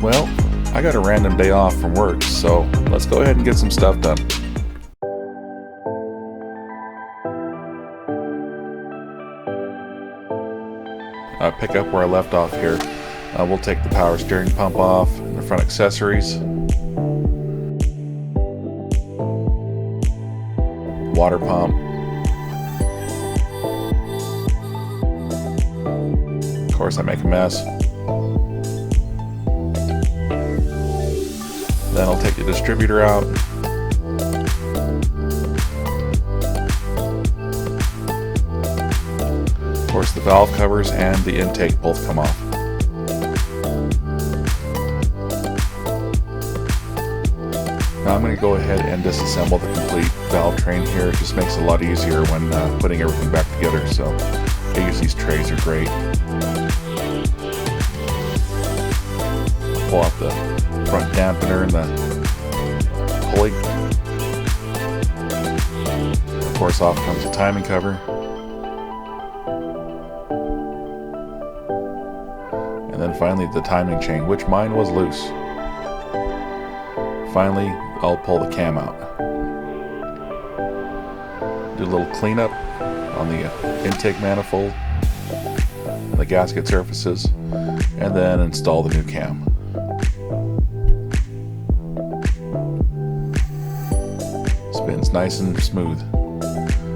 Well, I got a random day off from work, so let's go ahead and get some stuff done. Pick up where I left off here. We'll take the power steering pump off, and the front accessories, water pump, of course I make a mess. Then I'll take the distributor out. Of course, the valve covers and the intake both come off. Now I'm going to go ahead and disassemble the complete valve train here. It just makes it a lot easier when putting everything back together. So I use these trays, are great. Pull out the front dampener and the pulley. Of course, off comes the timing cover. And then finally the timing chain, which mine was loose. Finally, I'll pull the cam out. Do a little cleanup on the intake manifold, the gasket surfaces, and then install the new cam. Spins nice and smooth.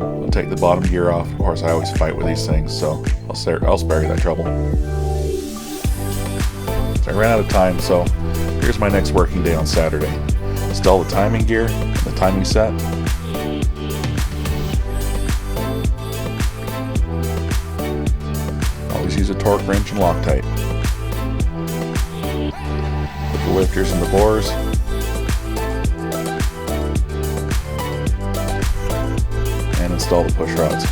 I'll take the bottom gear off. Of course, I always fight with these things, so I'll spare you that trouble. So I ran out of time, so here's my next working day on Saturday. Install the timing gear and the timing set. Always use a torque wrench and Loctite. Put the lifters in the bores. And install the push rods.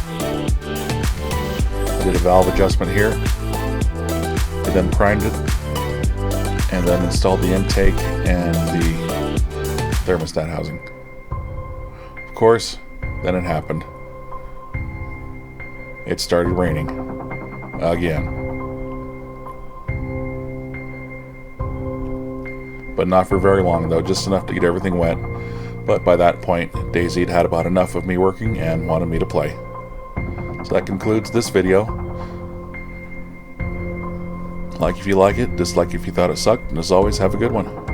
I did a valve adjustment here. I then primed it. And then installed the intake and the thermostat housing. Of course, then it happened. It started raining. Again. But not for very long though, just enough to get everything wet. But by that point, Daisy had about enough of me working and wanted me to play. So that concludes this video. Like if you like it, dislike if you thought it sucked, and as always, have a good one.